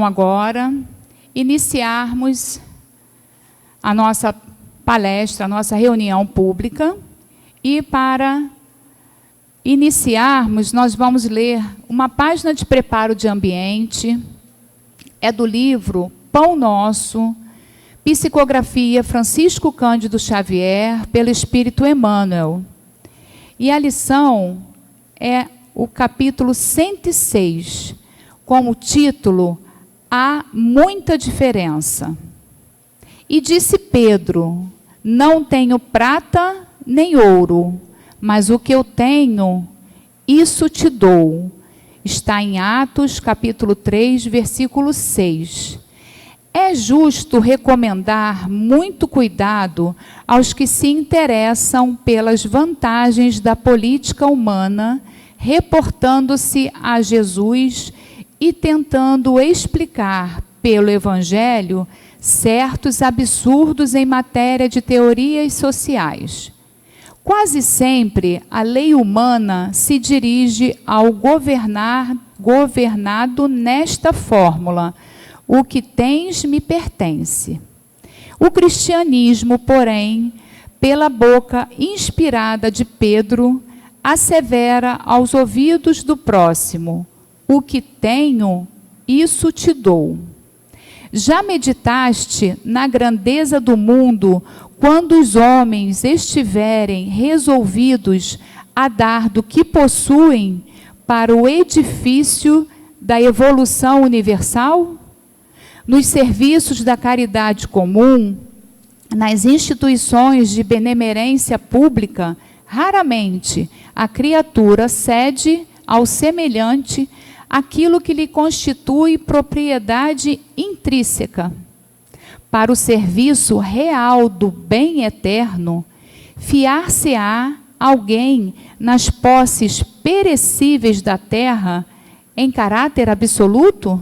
Agora, iniciarmos a nossa palestra, a nossa reunião pública, e para iniciarmos, nós vamos ler uma página de preparo de ambiente, é do livro Pão Nosso, Psicografia Francisco Cândido Xavier, pelo Espírito Emmanuel. E a lição é o capítulo 106, com o título Há muita diferença. E disse Pedro: não tenho prata nem ouro, mas o que eu tenho, isso te dou. Está em Atos, capítulo 3, versículo 6. É justo recomendar muito cuidado aos que se interessam pelas vantagens da política humana, reportando-se a Jesus e tentando explicar pelo Evangelho certos absurdos em matéria de teorias sociais. Quase sempre a lei humana se dirige ao governado nesta fórmula: o que tens me pertence. O cristianismo, porém, pela boca inspirada de Pedro, assevera aos ouvidos do próximo: o que tenho, isso te dou. Já meditaste na grandeza do mundo quando os homens estiverem resolvidos a dar do que possuem para o edifício da evolução universal? Nos serviços da caridade comum, nas instituições de benemerência pública, raramente a criatura cede ao semelhante aquilo que lhe constitui propriedade intrínseca. Para o serviço real do bem eterno, fiar-se-á alguém nas posses perecíveis da terra em caráter absoluto?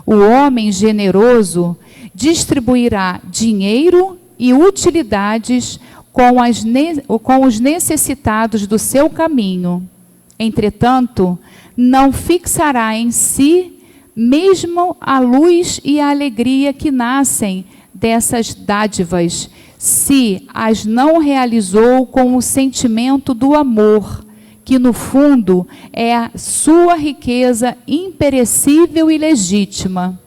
O homem generoso distribuirá dinheiro e utilidades com os necessitados do seu caminho. Entretanto, não fixará em si mesmo a luz e a alegria que nascem dessas dádivas, se as não realizou com o sentimento do amor, que no fundo é a sua riqueza imperecível e legítima.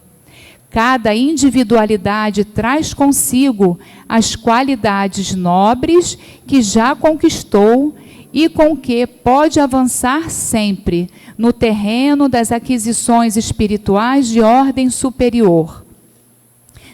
Cada individualidade traz consigo as qualidades nobres que já conquistou e com que pode avançar sempre no terreno das aquisições espirituais de ordem superior.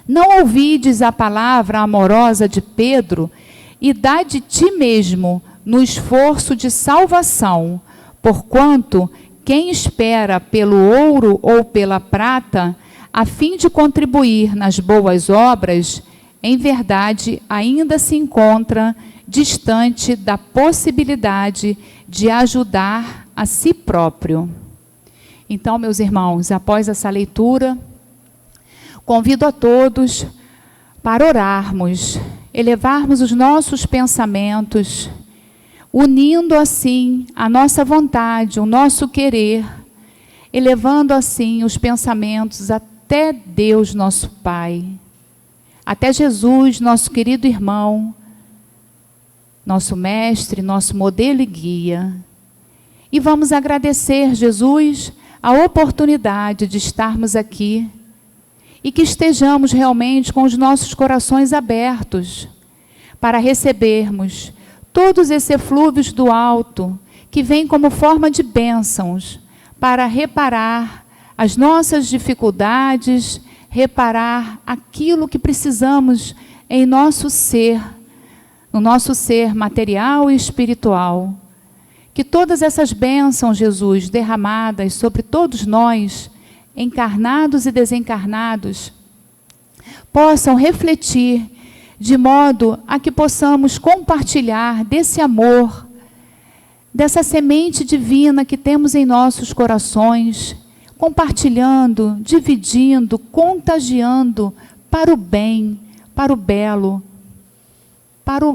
Não ouvides a palavra amorosa de Pedro e dá de ti mesmo no esforço de salvação, porquanto quem espera pelo ouro ou pela prata, a fim de contribuir nas boas obras, em verdade ainda se encontra distante da possibilidade de ajudar a si próprio. Então, meus irmãos, após essa leitura, convido a todos para orarmos, elevarmos os nossos pensamentos, unindo assim a nossa vontade, o nosso querer, elevando assim os pensamentos até Deus, nosso Pai, até Jesus, nosso querido irmão, nosso mestre, nosso modelo e guia. E vamos agradecer, Jesus, a oportunidade de estarmos aqui e que estejamos realmente com os nossos corações abertos para recebermos todos esses eflúvios do alto que vêm como forma de bênçãos para reparar as nossas dificuldades, reparar aquilo que precisamos em nosso ser, no nosso ser material e espiritual. Que todas essas bênçãos, Jesus, derramadas sobre todos nós, encarnados e desencarnados, possam refletir de modo a que possamos compartilhar desse amor, dessa semente divina que temos em nossos corações, compartilhando, dividindo, contagiando para o bem, para o belo, para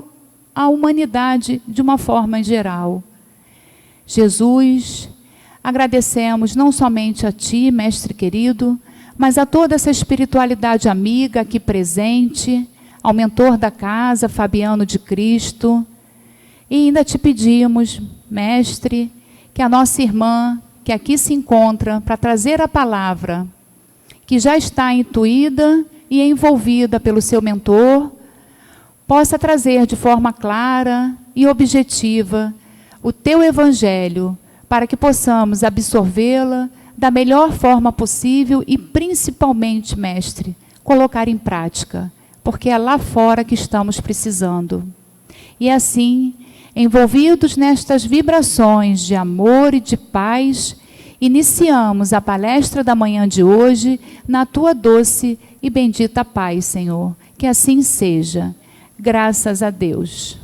a humanidade de uma forma em geral. Jesus, agradecemos não somente a Ti, Mestre querido, mas a toda essa espiritualidade amiga aqui presente, ao mentor da casa, Fabiano de Cristo. E ainda te pedimos, mestre, que a nossa irmã, que aqui se encontra para trazer a palavra, que já está intuída e envolvida pelo seu mentor, possa trazer de forma clara e objetiva o teu evangelho, para que possamos absorvê-la da melhor forma possível e, principalmente, mestre, colocar em prática, porque é lá fora que estamos precisando. E assim, envolvidos nestas vibrações de amor e de paz, iniciamos a palestra da manhã de hoje na tua doce e bendita paz, Senhor. Que assim seja. Graças a Deus.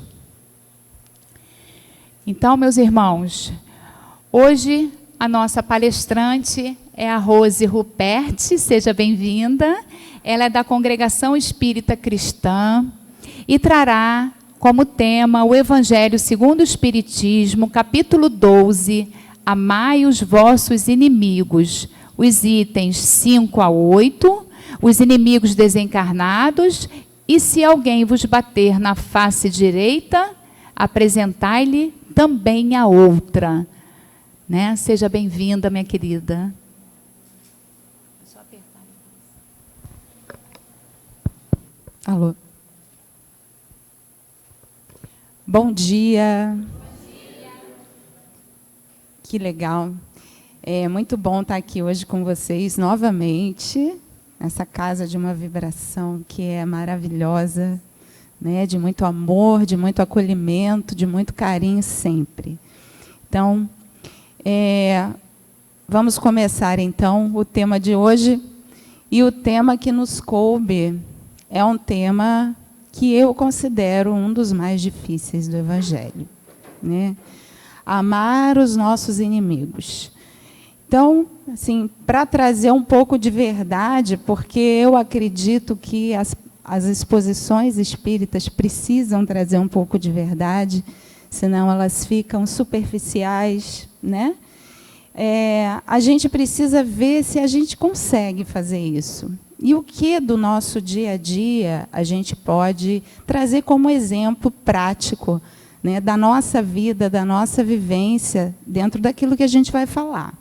Então, meus irmãos, hoje a nossa palestrante é a Rose Ruperti, seja bem-vinda. Ela é da Congregação Espírita Cristã e trará como tema o Evangelho segundo o Espiritismo, capítulo 12, Amai os vossos inimigos, os itens 5 a 8, os inimigos desencarnados, e se alguém vos bater na face direita, apresentai-lhe também a outra. Né? Seja bem-vinda, minha querida. Só apertar. Alô. Bom dia. Que legal. É muito bom estar aqui hoje com vocês novamente, nessa casa de uma vibração que é maravilhosa, né? De muito amor, de muito acolhimento, de muito carinho sempre. Então, vamos começar então o tema de hoje. E o tema que nos coube é um tema que eu considero um dos mais difíceis do Evangelho, né? Amar os nossos inimigos. Então, assim, para trazer um pouco de verdade, porque eu acredito que as exposições espíritas precisam trazer um pouco de verdade, senão elas ficam superficiais, né? A gente precisa ver se a gente consegue fazer isso. E o que do nosso dia a dia a gente pode trazer como exemplo prático, né, da nossa vida, da nossa vivência, dentro daquilo que a gente vai falar.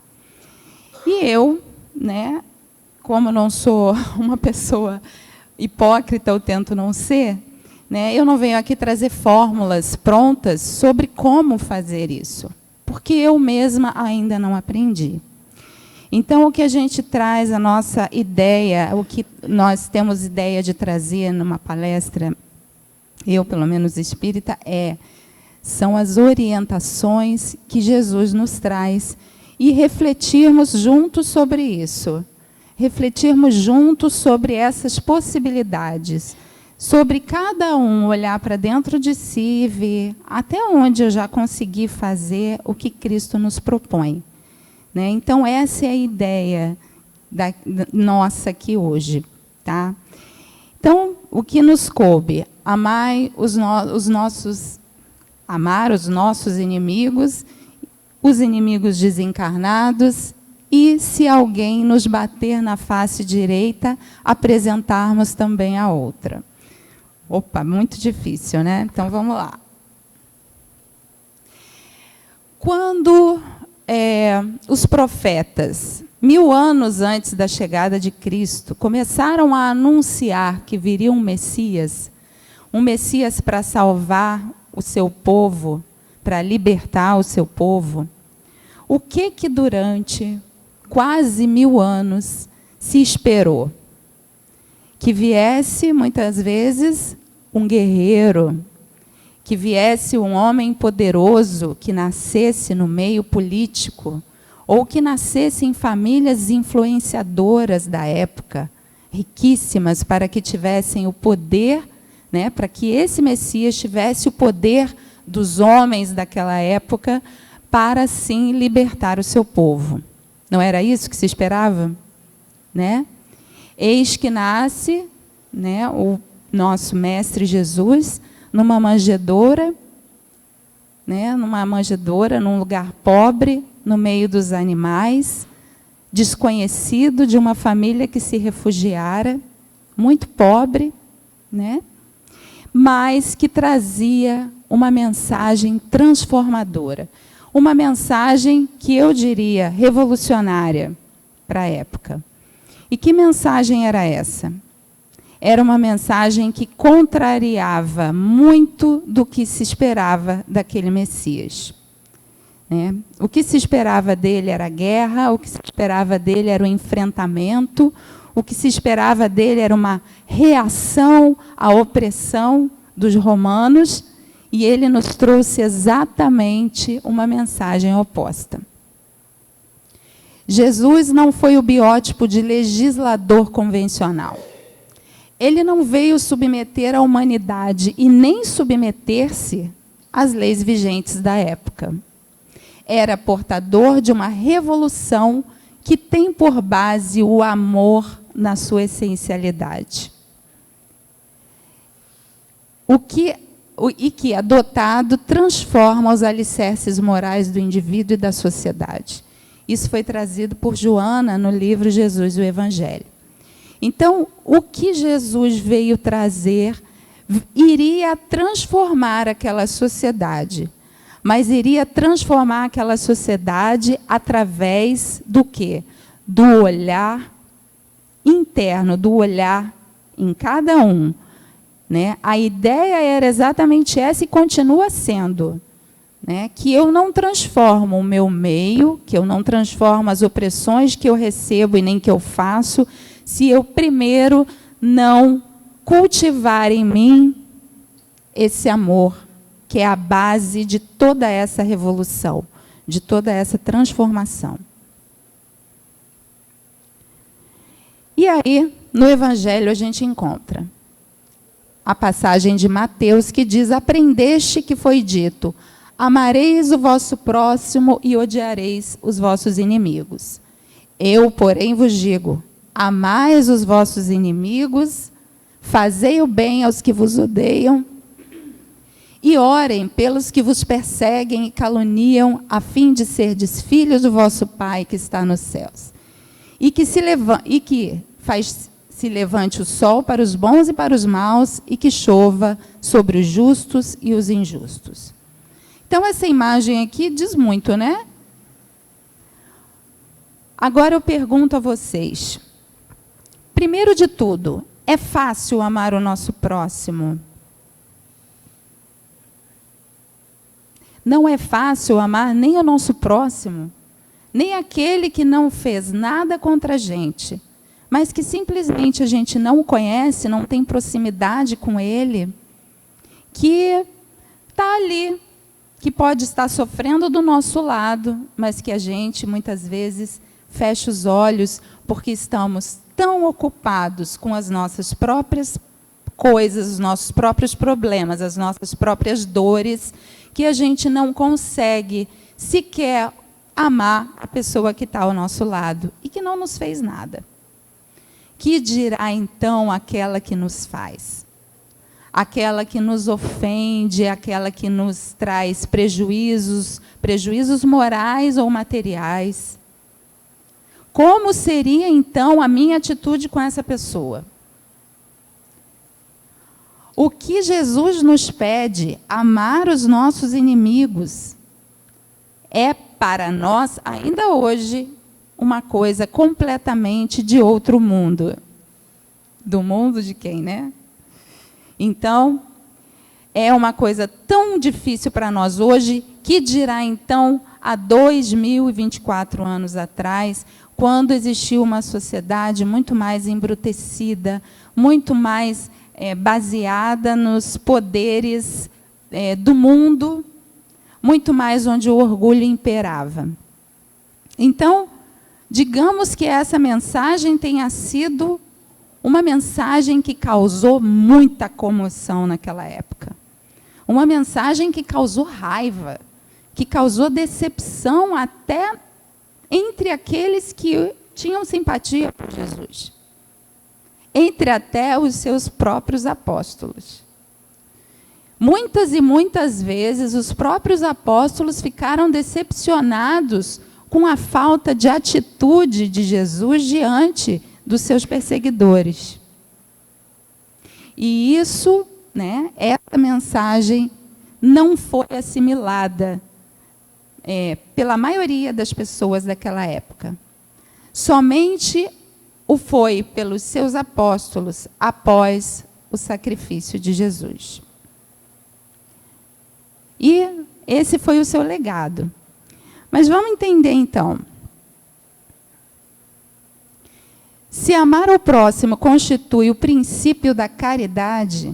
E eu, né, como não sou uma pessoa hipócrita, eu tento não ser, né, eu não venho aqui trazer fórmulas prontas sobre como fazer isso, porque eu mesma ainda não aprendi. Então, o que a gente traz, a nossa ideia, o que nós temos ideia de trazer numa palestra, eu, pelo menos espírita, são as orientações que Jesus nos traz e refletirmos juntos sobre isso. Refletirmos juntos sobre essas possibilidades, sobre cada um olhar para dentro de si e ver até onde eu já consegui fazer o que Cristo nos propõe. Né? Então, essa é a ideia nossa aqui hoje. Tá? Então, o que nos coube? Amar os nossos inimigos, os inimigos desencarnados, e, se alguém nos bater na face direita, apresentarmos também a outra. Opa, muito difícil, né? Então, vamos lá. Quando os profetas, 1000 anos antes da chegada de Cristo, começaram a anunciar que viria um Messias para salvar o seu povo, para libertar o seu povo, o que durante quase 1000 anos se esperou? Que viesse, muitas vezes, um guerreiro, que viesse um homem poderoso, que nascesse no meio político, ou que nascesse em famílias influenciadoras da época, riquíssimas, para que tivessem o poder, né, para que esse Messias tivesse o poder dos homens daquela época, para, assim, libertar o seu povo. Não era isso que se esperava? Né? Eis que nasce, né, o nosso Mestre Jesus, numa manjedoura, né, num lugar pobre, no meio dos animais, desconhecido, de uma família que se refugiara, muito pobre, né? Mas que trazia uma mensagem transformadora. Uma mensagem que eu diria revolucionária para a época. E que mensagem era essa? Era uma mensagem que contrariava muito do que se esperava daquele Messias. Né? O que se esperava dele era a guerra, o que se esperava dele era o enfrentamento, o que se esperava dele era uma reação à opressão dos romanos, e ele nos trouxe exatamente uma mensagem oposta. Jesus não foi o biótipo de legislador convencional. Ele não veio submeter a humanidade e nem submeter-se às leis vigentes da época. Era portador de uma revolução que tem por base o amor na sua essencialidade. E que, adotado, transforma os alicerces morais do indivíduo e da sociedade. Isso foi trazido por Joana no livro Jesus e o Evangelho. Então, o que Jesus veio trazer iria transformar aquela sociedade. Mas iria transformar aquela sociedade através do quê? Do olhar interno, do olhar em cada um. Né? A ideia era exatamente essa e continua sendo. Né? Que eu não transformo o meu meio, que eu não transformo as opressões que eu recebo e nem que eu faço, se eu primeiro não cultivar em mim esse amor, que é a base de toda essa revolução, de toda essa transformação. E aí, no Evangelho, a gente encontra a passagem de Mateus que diz: aprendeste que foi dito, amareis o vosso próximo e odiareis os vossos inimigos. Eu, porém, vos digo, amais os vossos inimigos, fazei o bem aos que vos odeiam, e orem pelos que vos perseguem e caluniam, a fim de serdes filhos do vosso Pai que está nos céus. E que se levante o sol para os bons e para os maus, e que chova sobre os justos e os injustos. Então, essa imagem aqui diz muito, né? Agora eu pergunto a vocês. Primeiro de tudo, é fácil amar o nosso próximo? Não é fácil amar nem o nosso próximo, nem aquele que não fez nada contra a gente, mas que simplesmente a gente não conhece, não tem proximidade com ele, que está ali, que pode estar sofrendo do nosso lado, mas que a gente, muitas vezes, fecha os olhos porque estamos tão ocupados com as nossas próprias coisas, os nossos próprios problemas, as nossas próprias dores, que a gente não consegue sequer amar a pessoa que está ao nosso lado e que não nos fez nada. Que dirá, então, aquela que nos faz? Aquela que nos ofende, aquela que nos traz prejuízos morais ou materiais. Como seria, então, a minha atitude com essa pessoa? O que Jesus nos pede, amar os nossos inimigos, é para nós, ainda hoje, uma coisa completamente de outro mundo. Do mundo de quem, né? Então, é uma coisa tão difícil para nós hoje, que dirá, então, há 2024 anos atrás, quando existiu uma sociedade muito mais embrutecida, muito mais baseada nos poderes do mundo, muito mais onde o orgulho imperava. Então, digamos que essa mensagem tenha sido uma mensagem que causou muita comoção naquela época. Uma mensagem que causou raiva, que causou decepção até entre aqueles que tinham simpatia por Jesus. Entre até os seus próprios apóstolos. Muitas e muitas vezes, os próprios apóstolos ficaram decepcionados com a falta de atitude de Jesus diante dos seus perseguidores. E isso, né, essa mensagem não foi assimilada pela maioria das pessoas daquela época. Somente o foi pelos seus apóstolos após o sacrifício de Jesus. E esse foi o seu legado. Mas vamos entender, então. Se amar ao próximo constitui o princípio da caridade,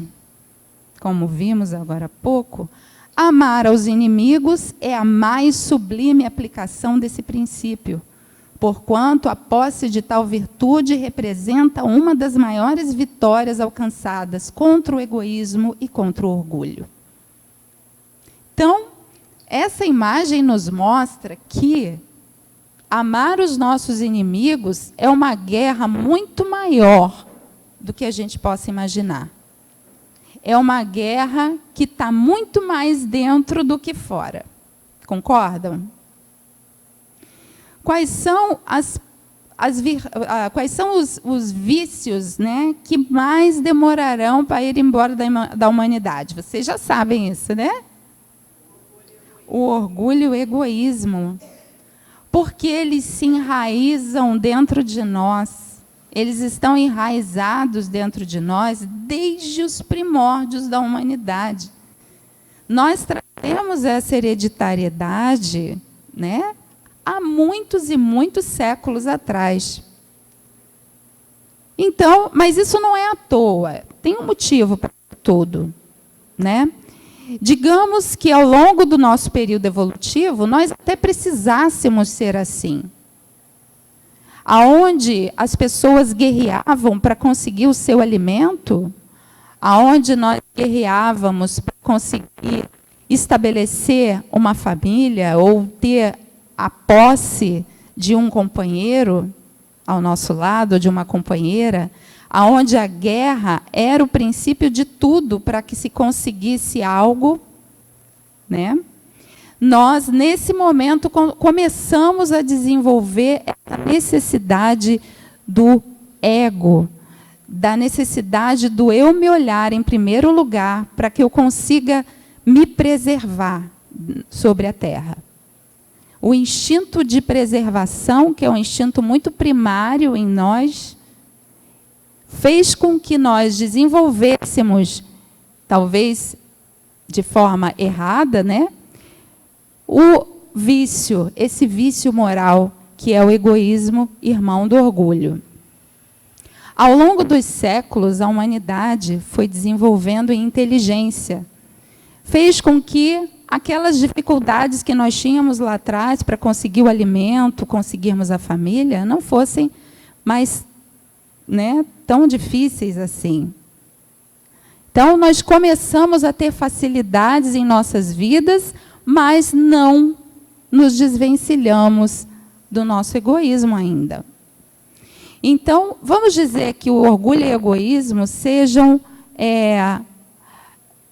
como vimos agora há pouco, amar aos inimigos é a mais sublime aplicação desse princípio, porquanto a posse de tal virtude representa uma das maiores vitórias alcançadas contra o egoísmo e contra o orgulho. Então, essa imagem nos mostra que amar os nossos inimigos é uma guerra muito maior do que a gente possa imaginar. É uma guerra que está muito mais dentro do que fora. Concordam? Quais são os vícios, né, que mais demorarão para ir embora da humanidade? Vocês já sabem isso, né? O orgulho e o egoísmo. Porque eles se enraizam dentro de nós. Eles estão enraizados dentro de nós desde os primórdios da humanidade. Nós trazemos essa hereditariedade, né, há muitos e muitos séculos atrás. Então, mas isso não é à toa. Tem um motivo para tudo, né? Digamos que, ao longo do nosso período evolutivo, nós até precisássemos ser assim. Aonde as pessoas guerreavam para conseguir o seu alimento, aonde nós guerreávamos para conseguir estabelecer uma família ou ter a posse de um companheiro ao nosso lado, de uma companheira, aonde a guerra era o princípio de tudo para que se conseguisse algo, né? Nós, nesse momento, começamos a desenvolver essa necessidade do ego, da necessidade do eu me olhar em primeiro lugar para que eu consiga me preservar sobre a terra. O instinto de preservação, que é um instinto muito primário em nós, fez com que nós desenvolvêssemos, talvez de forma errada, né, o vício, esse vício moral, que é o egoísmo, irmão do orgulho. Ao longo dos séculos, a humanidade foi desenvolvendo em inteligência. Fez com que aquelas dificuldades que nós tínhamos lá atrás para conseguir o alimento, conseguirmos a família, não fossem mais, né, tão difíceis assim. Então, nós começamos a ter facilidades em nossas vidas, mas não nos desvencilhamos do nosso egoísmo ainda. Então, vamos dizer que o orgulho e o egoísmo sejam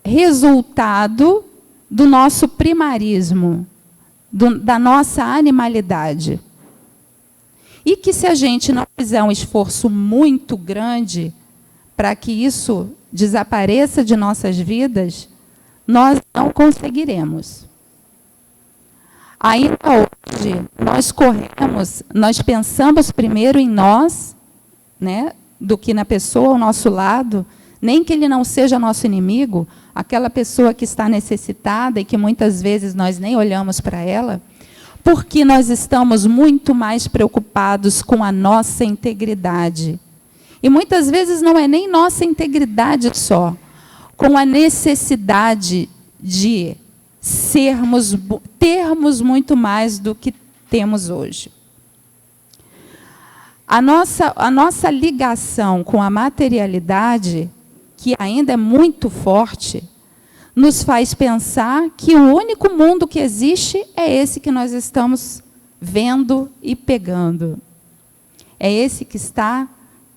resultado do nosso primarismo, da nossa animalidade. E que, se a gente não fizer um esforço muito grande para que isso desapareça de nossas vidas, nós não conseguiremos. Ainda hoje, nós pensamos primeiro em nós, né, do que na pessoa ao nosso lado, nem que ele não seja nosso inimigo, aquela pessoa que está necessitada e que muitas vezes nós nem olhamos para ela, porque nós estamos muito mais preocupados com a nossa integridade. E muitas vezes não é nem nossa integridade só, com a necessidade de termos muito mais do que temos hoje. A nossa ligação com a materialidade, que ainda é muito forte, nos faz pensar que o único mundo que existe é esse que nós estamos vendo e pegando. É esse que está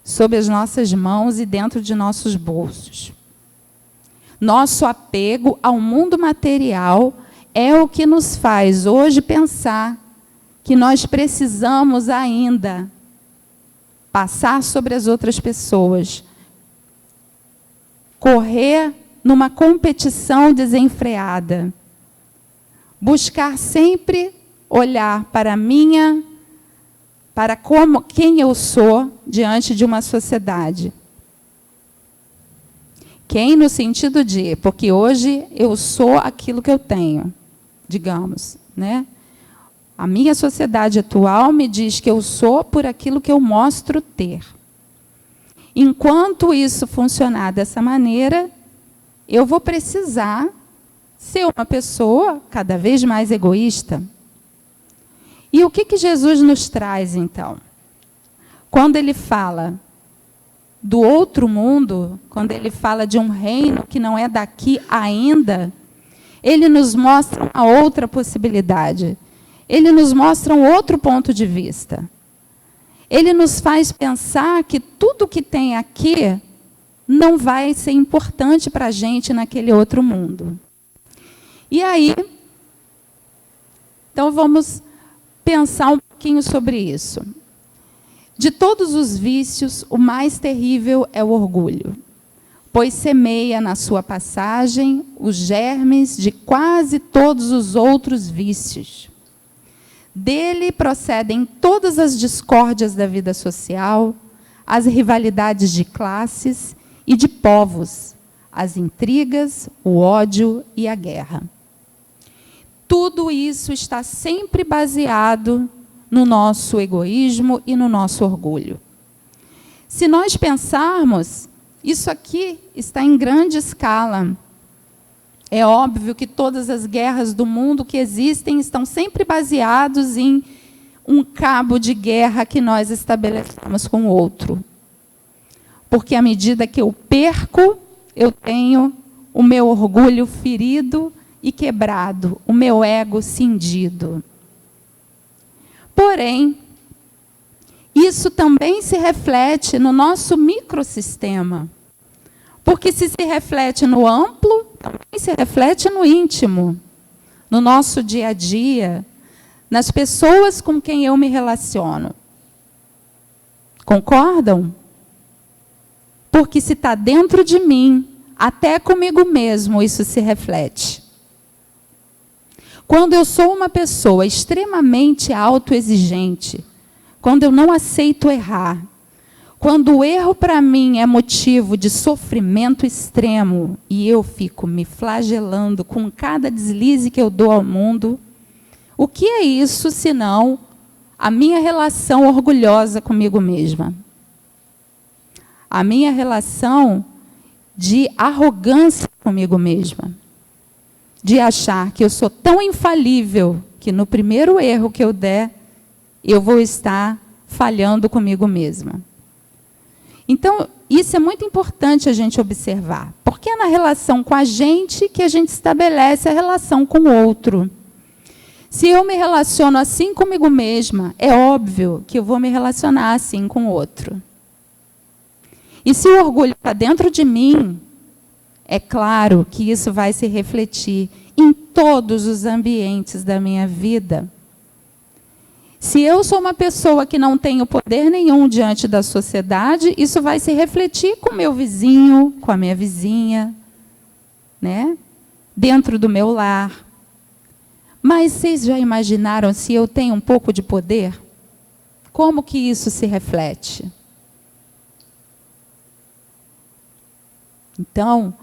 sob as nossas mãos e dentro de nossos bolsos. Nosso apego ao mundo material é o que nos faz hoje pensar que nós precisamos ainda passar sobre as outras pessoas, correr numa competição desenfreada, buscar sempre olhar para quem eu sou diante de uma sociedade. Quem no sentido de, porque hoje eu sou aquilo que eu tenho, digamos, né? A minha sociedade atual me diz que eu sou por aquilo que eu mostro ter. Enquanto isso funcionar dessa maneira, eu vou precisar ser uma pessoa cada vez mais egoísta. E o que Jesus nos traz, então? Quando ele fala do outro mundo, quando ele fala de um reino que não é daqui ainda, ele nos mostra uma outra possibilidade. Ele nos mostra um outro ponto de vista. Ele nos faz pensar que tudo que tem aqui não vai ser importante para a gente naquele outro mundo. E aí, então vamos pensar um pouquinho sobre isso. De todos os vícios, o mais terrível é o orgulho, pois semeia na sua passagem os germes de quase todos os outros vícios. Dele procedem todas as discórdias da vida social, as rivalidades de classes e de povos, as intrigas, o ódio e a guerra. Tudo isso está sempre baseado no nosso egoísmo e no nosso orgulho. Se nós pensarmos, isso aqui está em grande escala. É óbvio que todas as guerras do mundo que existem estão sempre baseados em um cabo de guerra que nós estabelecemos com o outro. Porque à medida que eu perco, eu tenho o meu orgulho ferido e quebrado, o meu ego cindido. Porém, isso também se reflete no nosso microsistema. Porque se reflete no amplo, também se reflete no íntimo, no nosso dia a dia, nas pessoas com quem eu me relaciono. Concordam? Porque se está dentro de mim, até comigo mesmo isso se reflete. Quando eu sou uma pessoa extremamente autoexigente, quando eu não aceito errar, quando o erro para mim é motivo de sofrimento extremo e eu fico me flagelando com cada deslize que eu dou ao mundo, o que é isso senão a minha relação orgulhosa comigo mesma? A minha relação de arrogância comigo mesma. De achar que eu sou tão infalível que no primeiro erro que eu der, eu vou estar falhando comigo mesma. Então, isso é muito importante a gente observar, porque é na relação com a gente que a gente estabelece a relação com o outro. Se eu me relaciono assim comigo mesma, é óbvio que eu vou me relacionar assim com o outro. E se o orgulho está dentro de mim, é claro que isso vai se refletir em todos os ambientes da minha vida. Se eu sou uma pessoa que não tenho poder nenhum diante da sociedade, isso vai se refletir com o meu vizinho, com a minha vizinha, né? Dentro do meu lar. Mas vocês já imaginaram se eu tenho um pouco de poder? Como que isso se reflete? Então,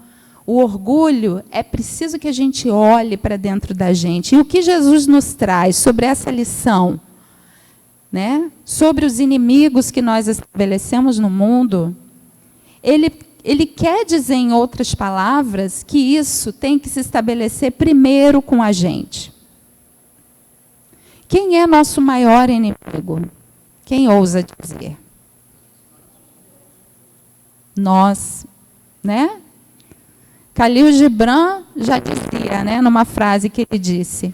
o orgulho, é preciso que a gente olhe para dentro da gente. E o que Jesus nos traz sobre essa lição, né? Sobre os inimigos que nós estabelecemos no mundo, ele quer dizer, em outras palavras, que isso tem que se estabelecer primeiro com a gente. Quem é nosso maior inimigo? Quem ousa dizer? Nós, né? Khalil Gibran já dizia, né, numa frase que ele disse: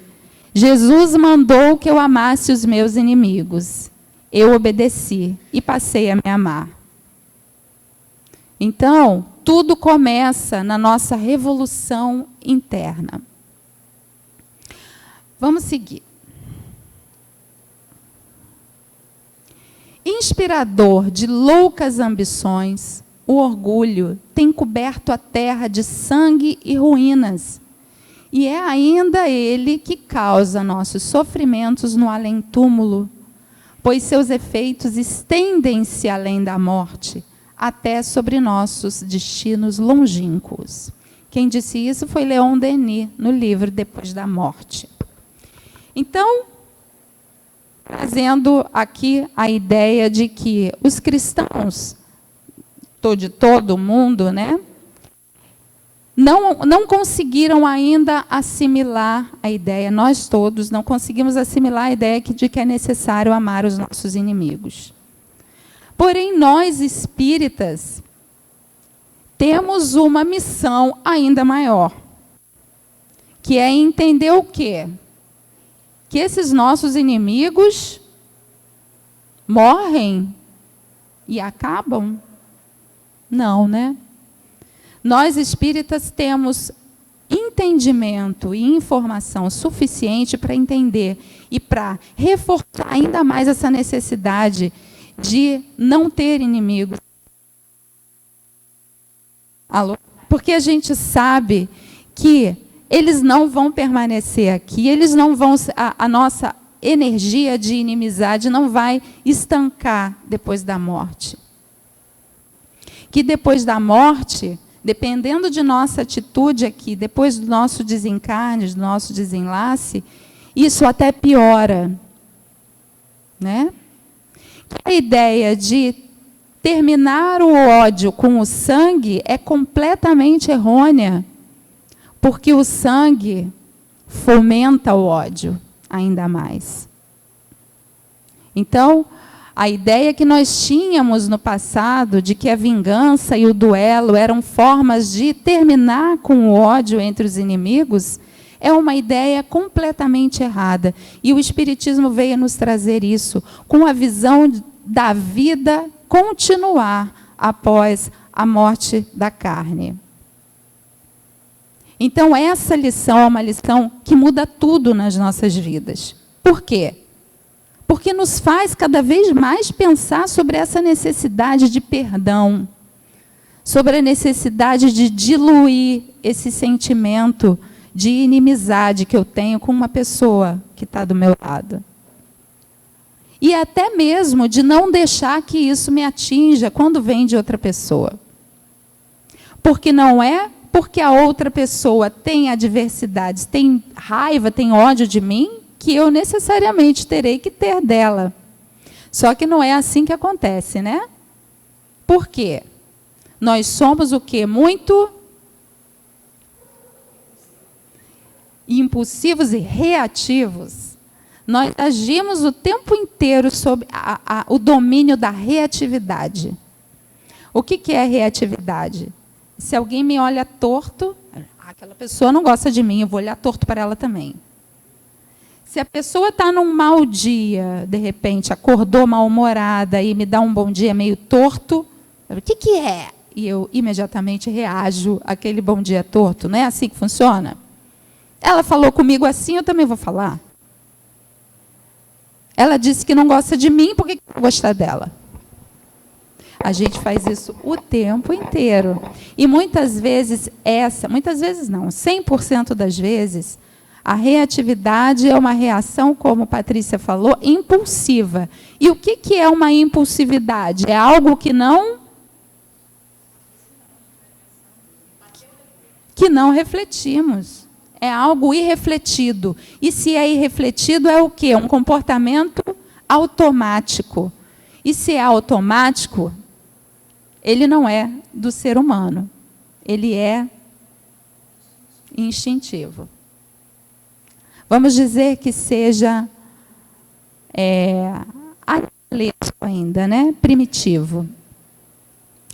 Jesus mandou que eu amasse os meus inimigos. Eu obedeci e passei a me amar. Então, tudo começa na nossa revolução interna. Vamos seguir. inspirador de loucas ambições, o orgulho tem coberto a terra de sangue e ruínas. E é ainda ele que causa nossos sofrimentos no além-túmulo, pois seus efeitos estendem-se além da morte, até sobre nossos destinos longínquos. Quem disse isso foi Leon Denis, no livro Depois da Morte. Então, trazendo aqui a ideia de que os cristãos, de todo o mundo, né, não conseguiram ainda assimilar a ideia, nós todos não conseguimos assimilar a ideia de que é necessário amar os nossos inimigos. Porém, nós espíritas temos uma missão ainda maior, que é entender o quê? Que esses nossos inimigos morrem e acabam? Não, né? Nós espíritas temos entendimento e informação suficiente para entender e para reforçar ainda mais essa necessidade de não ter inimigos. Alô? Porque a gente sabe que eles não vão permanecer aqui, eles não vão, a nossa energia de inimizade não vai estancar depois da morte. Que depois da morte, dependendo de nossa atitude aqui, depois do nosso desencarne, do nosso desenlace, isso até piora, né? A ideia de terminar o ódio com o sangue é completamente errônea, porque o sangue fomenta o ódio ainda mais. Então, a ideia que nós tínhamos no passado de que a vingança e o duelo eram formas de terminar com o ódio entre os inimigos é uma ideia completamente errada. E o Espiritismo veio nos trazer isso, com a visão da vida continuar após a morte da carne. Então, essa lição é uma lição que muda tudo nas nossas vidas. Por quê? Porque nos faz cada vez mais pensar sobre essa necessidade de perdão, sobre a necessidade de diluir esse sentimento de inimizade que eu tenho com uma pessoa que está do meu lado. E até mesmo de não deixar que isso me atinja quando vem de outra pessoa. Porque não é porque a outra pessoa tem adversidades, tem raiva, tem ódio de mim, que eu necessariamente terei que ter dela. Só que não é assim que acontece, né? Por quê? Nós somos o quê? Muito impulsivos e reativos. Nós agimos o tempo inteiro sob o domínio da reatividade. O que é reatividade? Se alguém me olha torto, aquela pessoa não gosta de mim, eu vou olhar torto para ela também. Se a pessoa está num mau dia, de repente, acordou mal-humorada e me dá um bom dia meio torto, o que é? E eu imediatamente reajo àquele bom dia torto. Não é assim que funciona? Ela falou comigo assim, eu também vou falar. Ela disse que não gosta de mim, por que eu vou gostar dela? A gente faz isso o tempo inteiro. E muitas vezes, muitas vezes não, 100% das vezes, a reatividade é uma reação, como Patrícia falou, impulsiva. E o que é uma impulsividade? É algo que não refletimos. É algo irrefletido. E se é irrefletido, é o quê? Um comportamento automático. E se é automático, ele não é do ser humano. Ele é instintivo. Vamos dizer que seja animalesco ainda, né? Primitivo.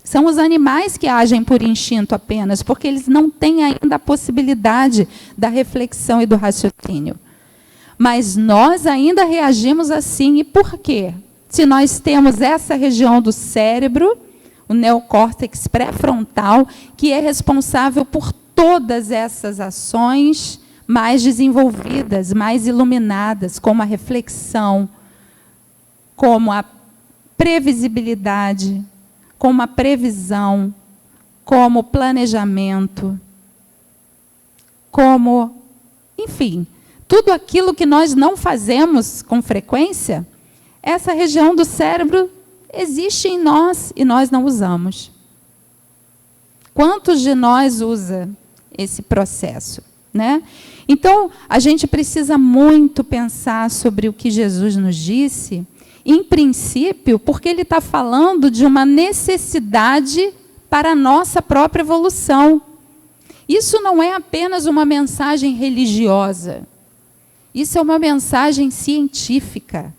São os animais que agem por instinto apenas, porque eles não têm ainda a possibilidade da reflexão e do raciocínio. Mas nós ainda reagimos assim. E por quê? Se nós temos essa região do cérebro, o neocórtex pré-frontal, que é responsável por todas essas ações mais desenvolvidas, mais iluminadas, como a reflexão, como a previsibilidade, com uma previsão, como planejamento, como, enfim, tudo aquilo que nós não fazemos com frequência, essa região do cérebro existe em nós e nós não usamos. Quantos de nós usa esse processo, né? Então, a gente precisa muito pensar sobre o que Jesus nos disse, em princípio, porque ele está falando de uma necessidade para a nossa própria evolução. Isso não é apenas uma mensagem religiosa. Isso é uma mensagem científica.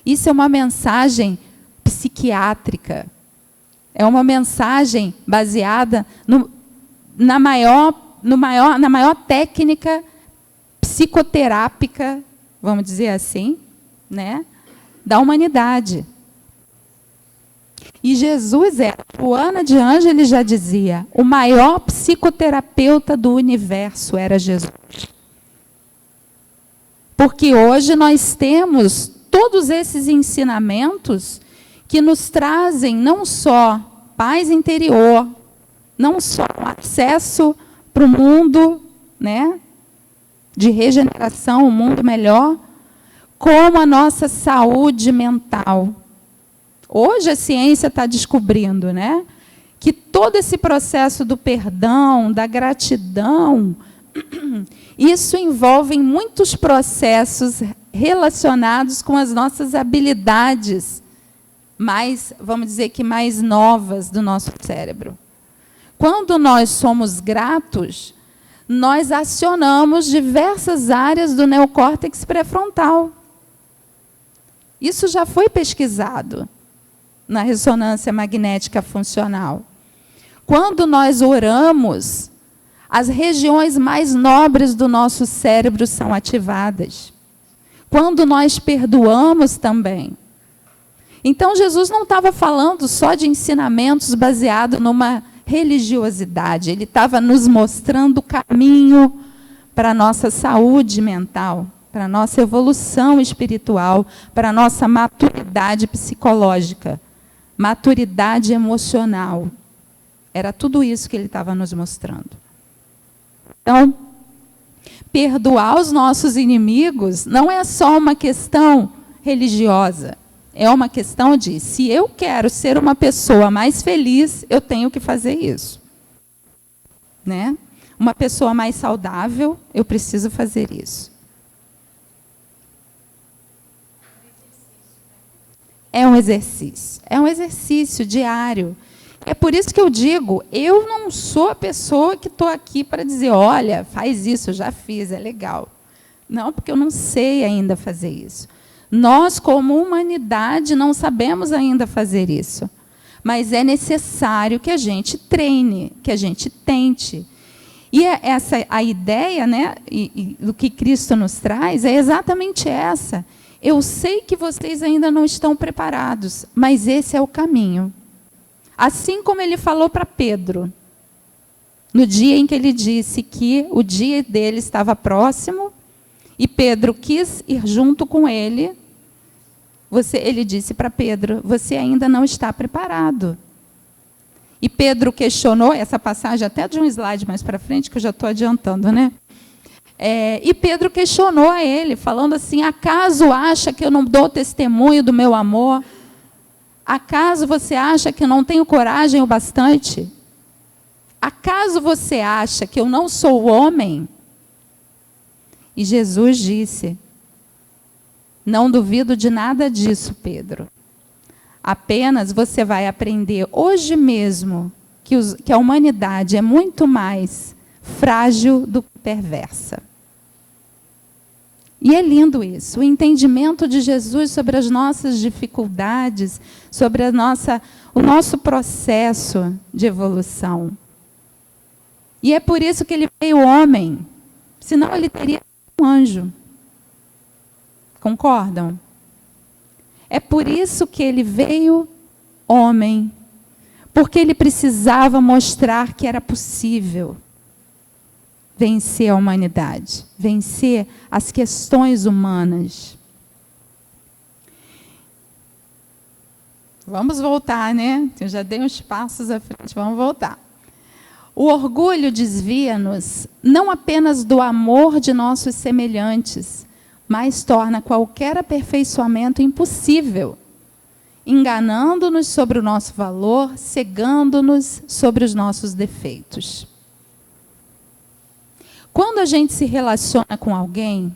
Isso é uma mensagem psiquiátrica. É uma mensagem baseada na maior técnica psicoterápica, vamos dizer assim, né, da humanidade. E Jesus Joana de Ângeles já dizia, o maior psicoterapeuta do universo era Jesus. Porque hoje nós temos todos esses ensinamentos que nos trazem não só paz interior, não só acesso para o mundo, né, de regeneração, um mundo melhor, como a nossa saúde mental. Hoje a ciência está descobrindo, né, que todo esse processo do perdão, da gratidão, isso envolve muitos processos relacionados com as nossas habilidades mais, vamos dizer que mais novas do nosso cérebro. Quando nós somos gratos, nós acionamos diversas áreas do neocórtex pré-frontal. Isso já foi pesquisado na ressonância magnética funcional. Quando nós oramos, as regiões mais nobres do nosso cérebro são ativadas. Quando nós perdoamos também. Então, Jesus não estava falando só de ensinamentos baseados numa religiosidade. Ele estava nos mostrando o caminho para a nossa saúde mental, para a nossa evolução espiritual, para a nossa maturidade psicológica, maturidade emocional. Era tudo isso que ele estava nos mostrando. Então, perdoar os nossos inimigos não é só uma questão religiosa. É uma questão de, se eu quero ser uma pessoa mais feliz, eu tenho que fazer isso. Né? Uma pessoa mais saudável, eu preciso fazer isso. É um exercício diário. É por isso que eu digo, eu não sou a pessoa que estou aqui para dizer, olha, faz isso, eu já fiz, é legal. Não, porque eu não sei ainda fazer isso. Nós, como humanidade, não sabemos ainda fazer isso. Mas é necessário que a gente treine, que a gente tente. E a ideia, né, do que Cristo nos traz é exatamente essa. Eu sei que vocês ainda não estão preparados, mas esse é o caminho. Assim como ele falou para Pedro, no dia em que ele disse que o dia dele estava próximo, e Pedro quis ir junto com ele, ele disse para Pedro, você ainda não está preparado. E Pedro questionou, essa passagem até de um slide mais para frente, que eu já estou adiantando, né? E Pedro questionou a ele, falando assim, acaso acha que eu não dou testemunho do meu amor? Acaso você acha que eu não tenho coragem o bastante? Acaso você acha que eu não sou homem? E Jesus disse, não duvido de nada disso, Pedro. Apenas você vai aprender hoje mesmo que a humanidade é muito mais frágil do que perversa. E é lindo isso, o entendimento de Jesus sobre as nossas dificuldades, sobre o nosso processo de evolução. E é por isso que ele veio homem, senão ele teria sido um anjo. Concordam? É por isso que ele veio homem, porque ele precisava mostrar que era possível vencer a humanidade, vencer as questões humanas. Vamos voltar, né? Eu já dei uns passos à frente, vamos voltar. O orgulho desvia-nos não apenas do amor de nossos semelhantes, mas torna qualquer aperfeiçoamento impossível, enganando-nos sobre o nosso valor, cegando-nos sobre os nossos defeitos. Quando a gente se relaciona com alguém,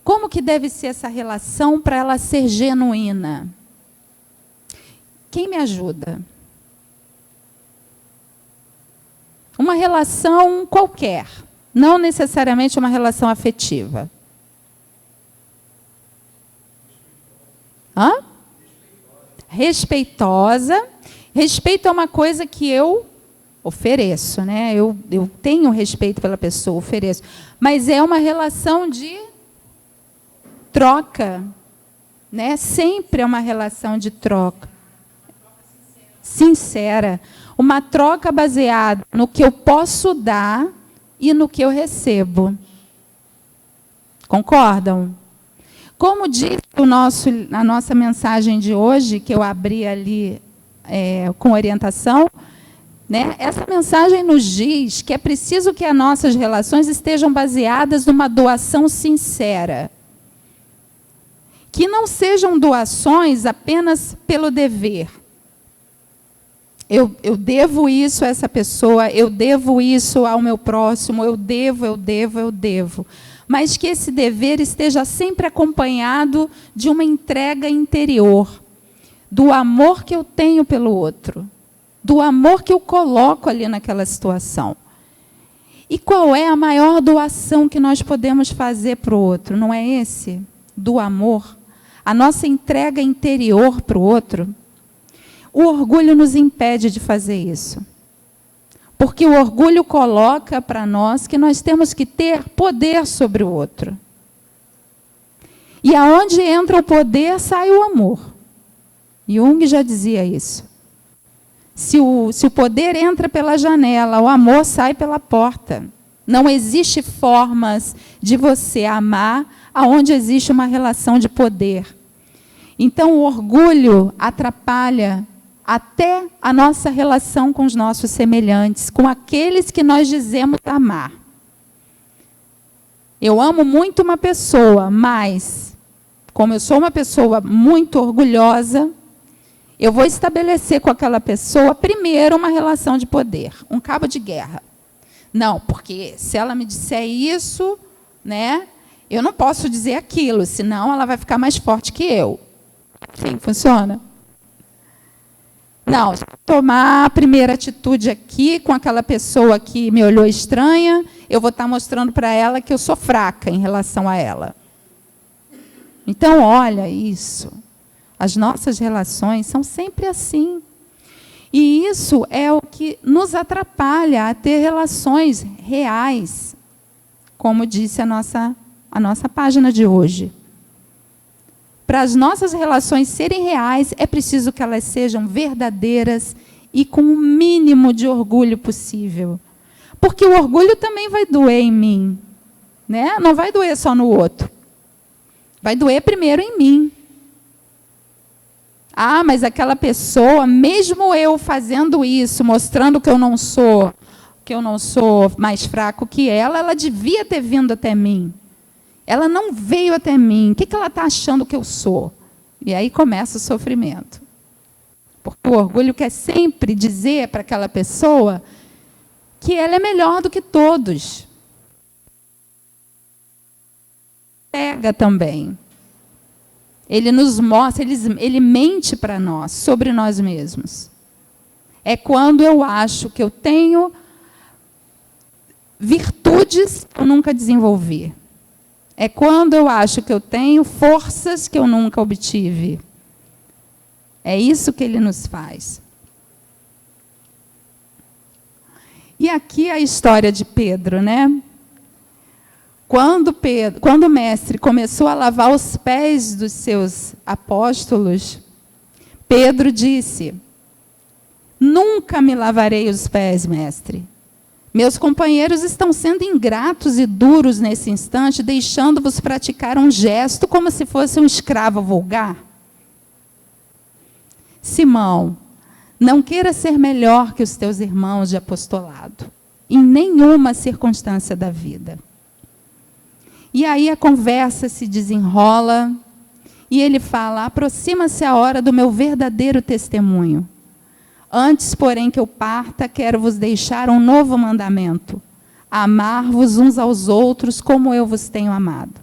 como que deve ser essa relação para ela ser genuína? Quem me ajuda? Uma relação qualquer, não necessariamente uma relação afetiva. Hã? Respeitosa. Respeito é uma coisa que eu ofereço, né? Eu tenho respeito pela pessoa, ofereço. Mas é uma relação de troca, né? Sempre é uma relação de troca. Sincera. Uma troca baseada no que eu posso dar e no que eu recebo. Concordam? Como diz a nossa mensagem de hoje, que eu abri ali com orientação, né? Essa mensagem nos diz que é preciso que as nossas relações estejam baseadas numa doação sincera. Que não sejam doações apenas pelo dever. Eu devo isso a essa pessoa, eu devo isso ao meu próximo, eu devo. Mas que esse dever esteja sempre acompanhado de uma entrega interior, do amor que eu tenho pelo outro, do amor que eu coloco ali naquela situação. E qual é a maior doação que nós podemos fazer para o outro? Não é esse? Do amor? A nossa entrega interior para o outro? O orgulho nos impede de fazer isso. Porque o orgulho coloca para nós que nós temos que ter poder sobre o outro. E aonde entra o poder, sai o amor. Jung já dizia isso. Se o poder entra pela janela, o amor sai pela porta. Não existe formas de você amar aonde existe uma relação de poder. Então, o orgulho atrapalha até a nossa relação com os nossos semelhantes, com aqueles que nós dizemos amar. Eu amo muito uma pessoa, mas, como eu sou uma pessoa muito orgulhosa, eu vou estabelecer com aquela pessoa, primeiro, uma relação de poder, um cabo de guerra. Não, porque se ela me disser isso, né, eu não posso dizer aquilo, senão ela vai ficar mais forte que eu. Sim, funciona? Não, se eu tomar a primeira atitude aqui com aquela pessoa que me olhou estranha, eu vou estar mostrando para ela que eu sou fraca em relação a ela. Então, olha isso. As nossas relações são sempre assim. E isso é o que nos atrapalha a ter relações reais, como disse a nossa página de hoje. Para as nossas relações serem reais, é preciso que elas sejam verdadeiras e com o mínimo de orgulho possível. Porque o orgulho também vai doer em mim, né? Não vai doer só no outro. Vai doer primeiro em mim. Ah, mas aquela pessoa, mesmo eu fazendo isso, mostrando que eu não sou mais fraco que ela devia ter vindo até mim. Ela não veio até mim. O que ela está achando que eu sou? E aí começa o sofrimento. Porque o orgulho quer sempre dizer para aquela pessoa que ela é melhor do que todos. Pega também. Ele nos mostra, ele mente para nós, sobre nós mesmos. É quando eu acho que eu tenho virtudes que eu nunca desenvolvi. É quando eu acho que eu tenho forças que eu nunca obtive. É isso que ele nos faz. E aqui a história de Pedro, né? Quando o mestre começou a lavar os pés dos seus apóstolos, Pedro disse: "Nunca me lavarei os pés, mestre. Meus companheiros estão sendo ingratos e duros nesse instante, deixando-vos praticar um gesto como se fosse um escravo vulgar. Simão, não queira ser melhor que os teus irmãos de apostolado, em nenhuma circunstância da vida. E aí a conversa se desenrola, e ele fala, aproxima-se a hora do meu verdadeiro testemunho. Antes, porém, que eu parta, quero vos deixar um novo mandamento, amar-vos uns aos outros como eu vos tenho amado.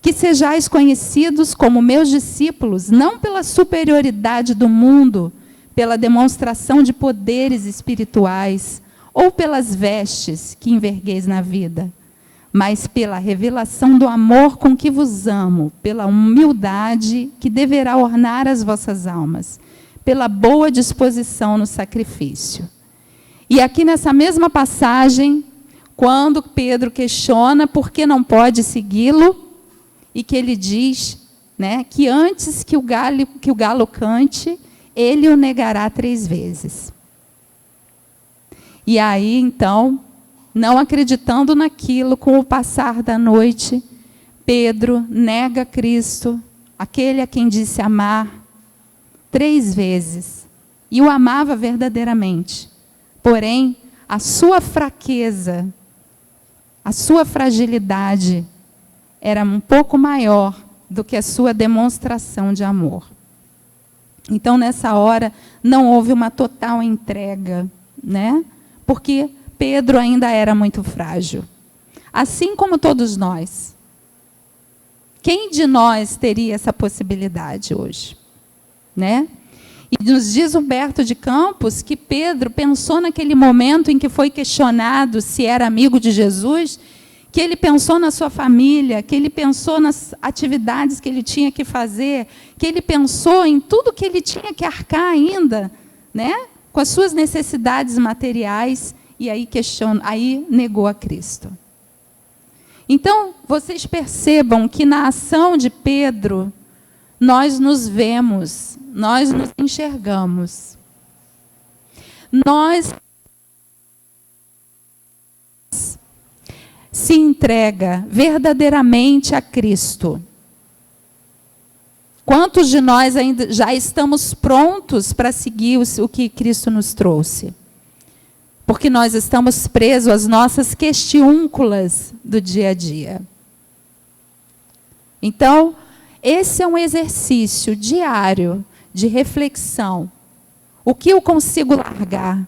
Que sejais conhecidos como meus discípulos, não pela superioridade do mundo, pela demonstração de poderes espirituais, ou pelas vestes que envergueis na vida, mas pela revelação do amor com que vos amo, pela humildade que deverá ornar as vossas almas, pela boa disposição no sacrifício. E aqui nessa mesma passagem, quando Pedro questiona por que não pode segui-lo, e que ele diz, né, que antes que o galo cante, ele o negará 3 vezes. E aí, então, não acreditando naquilo, com o passar da noite, Pedro nega Cristo, aquele a quem disse amar, 3 vezes. E o amava verdadeiramente. Porém, a sua fraqueza, a sua fragilidade, era um pouco maior do que a sua demonstração de amor. Então, nessa hora, não houve uma total entrega, né? Porque Pedro ainda era muito frágil. Assim como todos nós. Quem de nós teria essa possibilidade hoje? Né? E nos diz Humberto de Campos que Pedro pensou naquele momento em que foi questionado se era amigo de Jesus, que ele pensou na sua família, que ele pensou nas atividades que ele tinha que fazer, que ele pensou em tudo que ele tinha que arcar ainda, né? Com as suas necessidades materiais, e aí negou a Cristo. Então, vocês percebam que na ação de Pedro, nós nos vemos, nós nos enxergamos. Nós se entrega verdadeiramente a Cristo. Quantos de nós ainda já estamos prontos para seguir o que Cristo nos trouxe? Porque nós estamos presos às nossas questiúnculas do dia a dia. Então, esse é um exercício diário de reflexão. O que eu consigo largar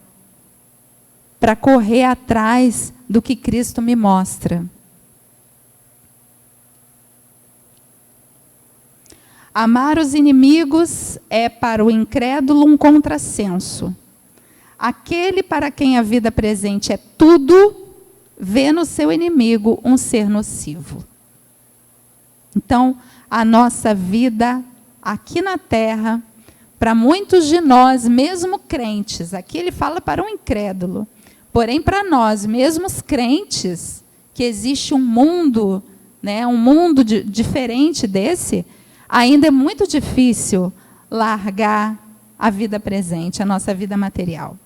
para correr atrás do que Cristo me mostra? Amar os inimigos é para o incrédulo um contrassenso. Aquele para quem a vida presente é tudo, vê no seu inimigo um ser nocivo. Então, a nossa vida aqui na terra, para muitos de nós, mesmo crentes, aqui ele fala para um incrédulo, porém para nós, mesmo os crentes, que existe um mundo, né, um mundo diferente desse, ainda é muito difícil largar a vida presente, a nossa vida material.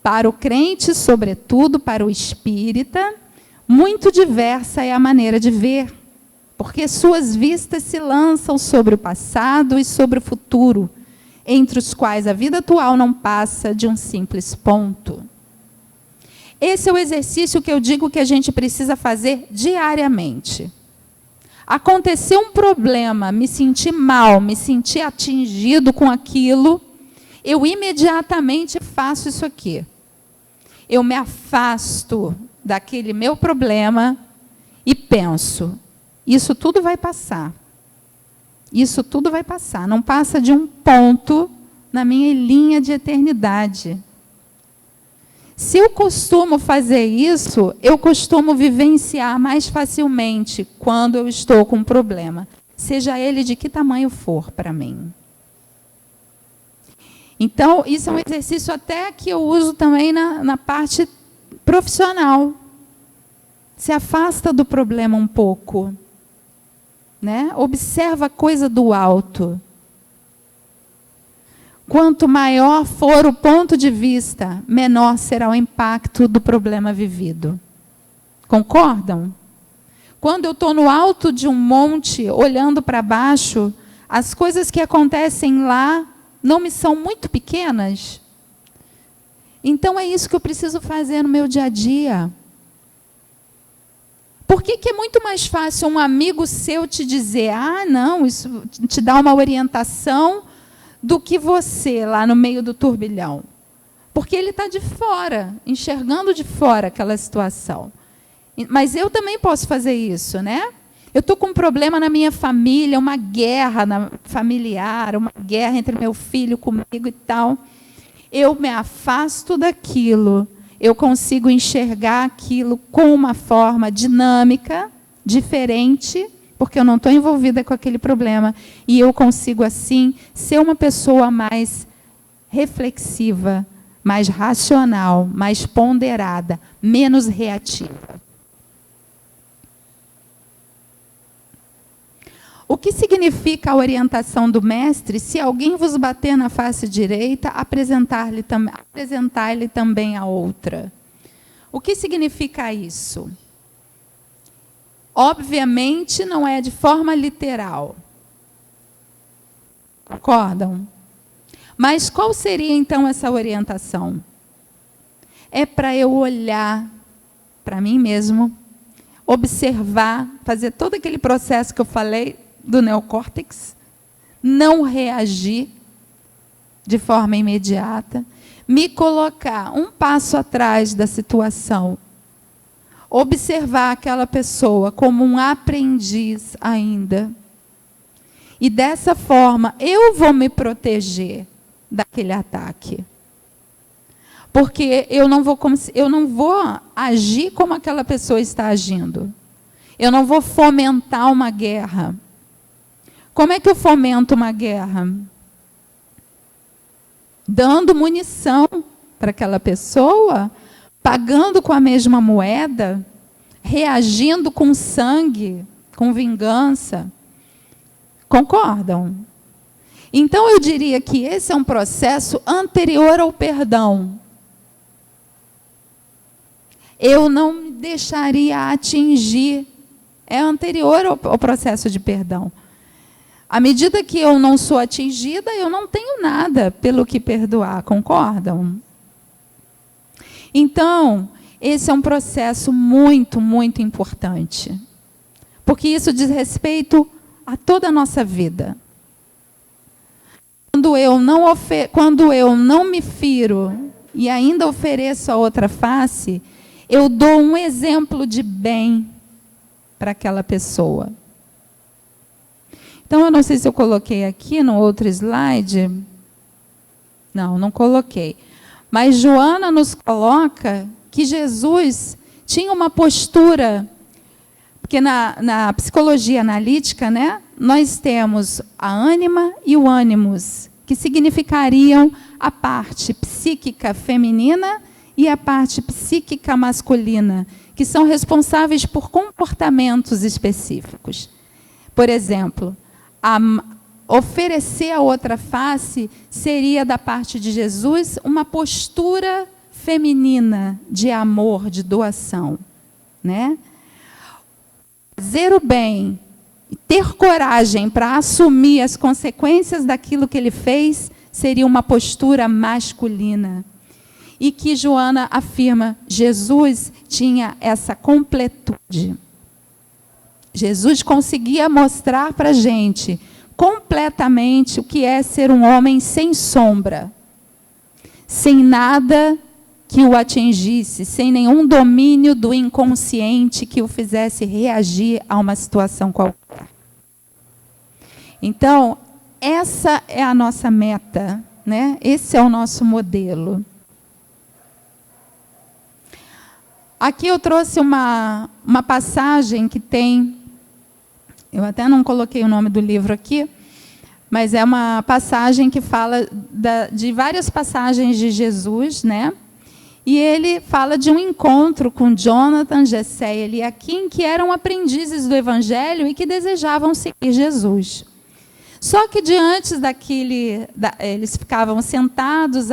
Para o crente, sobretudo para o espírita, muito diversa é a maneira de ver, porque suas vistas se lançam sobre o passado e sobre o futuro, entre os quais a vida atual não passa de um simples ponto. Esse é o exercício que eu digo que a gente precisa fazer diariamente. Aconteceu um problema, me senti mal, me senti atingido com aquilo, eu imediatamente faço isso aqui. Eu me afasto daquele meu problema e penso, isso tudo vai passar. Isso tudo vai passar. Não passa de um ponto na minha linha de eternidade. Se eu costumo fazer isso, eu costumo vivenciar mais facilmente quando eu estou com um problema, seja ele de que tamanho for para mim. Então, isso é um exercício até que eu uso também na parte profissional. Se afasta do problema um pouco, né? Observa a coisa do alto. Quanto maior for o ponto de vista, menor será o impacto do problema vivido. Concordam? Quando eu estou no alto de um monte, olhando para baixo, as coisas que acontecem lá não me são muito pequenas? Então é isso que eu preciso fazer no meu dia a dia. Por que é muito mais fácil um amigo seu te dizer, não, isso te dá uma orientação, do que você lá no meio do turbilhão? Porque ele está de fora, enxergando de fora aquela situação. Mas eu também posso fazer isso, né? Eu estou com um problema na minha família, uma guerra familiar, uma guerra entre meu filho comigo e tal. Eu me afasto daquilo, eu consigo enxergar aquilo com uma forma dinâmica, diferente, porque eu não estou envolvida com aquele problema. E eu consigo, assim, ser uma pessoa mais reflexiva, mais racional, mais ponderada, menos reativa. O que significa a orientação do mestre? Se alguém vos bater na face direita, apresentar-lhe também a outra. O que significa isso? Obviamente, não é de forma literal. Concordam? Mas qual seria, então, essa orientação? É para eu olhar para mim mesmo, observar, fazer todo aquele processo que eu falei, do neocórtex, não reagir de forma imediata, me colocar um passo atrás da situação, observar aquela pessoa como um aprendiz ainda, e dessa forma eu vou me proteger daquele ataque. Porque eu não vou agir como aquela pessoa está agindo. Eu não vou fomentar uma guerra. Como é que eu fomento uma guerra? Dando munição para aquela pessoa, pagando com a mesma moeda, reagindo com sangue, com vingança. Concordam? Então, eu diria que esse é um processo anterior ao perdão. Eu não me deixaria atingir. É anterior ao processo de perdão. À medida que eu não sou atingida, eu não tenho nada pelo que perdoar, concordam? Então, esse é um processo muito, muito importante. Porque isso diz respeito a toda a nossa vida. Quando eu não me firo e ainda ofereço a outra face, eu dou um exemplo de bem para aquela pessoa. Então, eu não sei se eu coloquei aqui no outro slide. Não coloquei. Mas Joana nos coloca que Jesus tinha uma postura, porque na psicologia analítica, né, nós temos a ânima e o ânimos, que significariam a parte psíquica feminina e a parte psíquica masculina, que são responsáveis por comportamentos específicos. Por exemplo, oferecer a outra face seria, da parte de Jesus, uma postura feminina de amor, de doação, né? Fazer o bem e ter coragem para assumir as consequências daquilo que ele fez seria uma postura masculina. E que Joana afirma, Jesus tinha essa completude. Jesus conseguia mostrar para a gente completamente o que é ser um homem sem sombra, sem nada que o atingisse, sem nenhum domínio do inconsciente que o fizesse reagir a uma situação qualquer. Então, essa é a nossa meta, né? Esse é o nosso modelo. Aqui eu trouxe uma passagem que tem, eu até não coloquei o nome do livro aqui, mas é uma passagem que fala de várias passagens de Jesus, né? E ele fala de um encontro com Jonathan, Gessé e Eliaquim, que eram aprendizes do Evangelho e que desejavam seguir Jesus. Só que diante eles ficavam sentados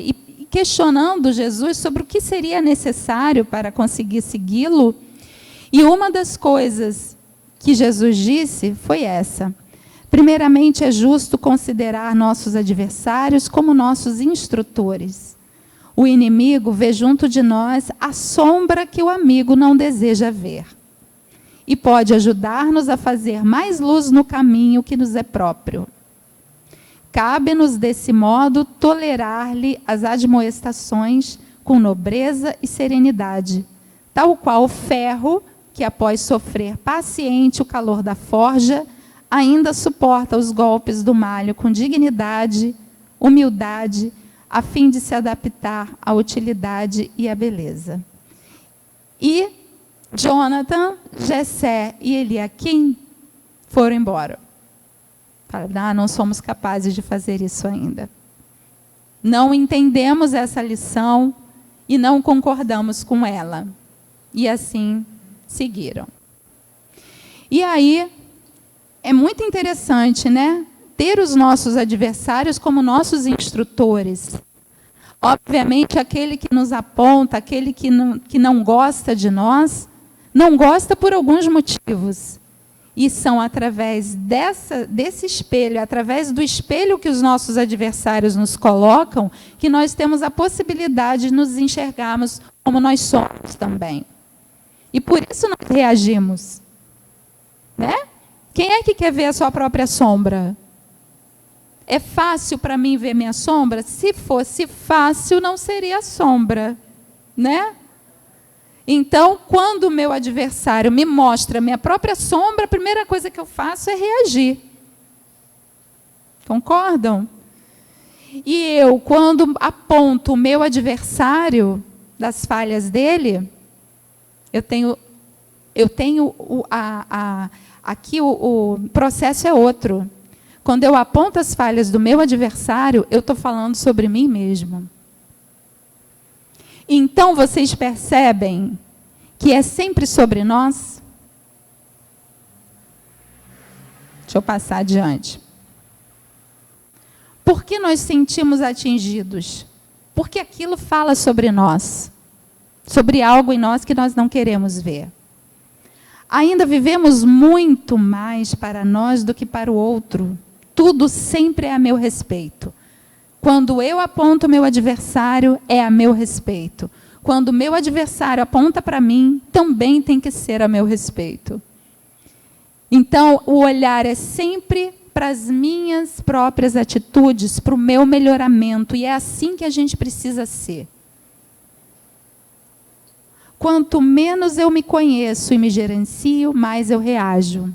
e questionando Jesus sobre o que seria necessário para conseguir segui-lo. E uma das coisas que Jesus disse foi essa: Primeiramente, é justo considerar nossos adversários como nossos instrutores. O inimigo vê junto de nós a sombra que o amigo não deseja ver. E pode ajudar-nos a fazer mais luz no caminho que nos é próprio. Cabe-nos, desse modo, tolerar-lhe as admoestações com nobreza e serenidade, tal qual o ferro, que após sofrer paciente o calor da forja, ainda suporta os golpes do malho com dignidade, humildade, a fim de se adaptar à utilidade e à beleza. E Jonathan, Jessé e Eliaquim foram embora. Falaram, não somos capazes de fazer isso ainda. Não entendemos essa lição e não concordamos com ela. E assim seguiram. E aí, é muito interessante, né? Ter os nossos adversários como nossos instrutores. Obviamente, aquele que nos aponta, aquele que não gosta de nós, não gosta por alguns motivos. E são através desse espelho, através do espelho que os nossos adversários nos colocam, que nós temos a possibilidade de nos enxergarmos como nós somos também. E por isso nós reagimos. Né? Quem é que quer ver a sua própria sombra? É fácil para mim ver minha sombra? Se fosse fácil, não seria sombra. Né? Então, quando o meu adversário me mostra a minha própria sombra, a primeira coisa que eu faço é reagir. Concordam? E eu, quando aponto o meu adversário das falhas dele, aqui o processo é outro. Quando eu aponto as falhas do meu adversário, eu estou falando sobre mim mesmo. Então, vocês percebem que é sempre sobre nós? Deixa eu passar adiante. Por que nós sentimos atingidos? Porque aquilo fala sobre nós. Sobre algo em nós que nós não queremos ver. Ainda vivemos muito mais para nós do que para o outro. Tudo sempre é a meu respeito. Quando eu aponto meu adversário, é a meu respeito. Quando meu adversário aponta para mim, também tem que ser a meu respeito. Então, o olhar é sempre para as minhas próprias atitudes, para o meu melhoramento. E é assim que a gente precisa ser. Quanto menos eu me conheço e me gerencio, mais eu reajo.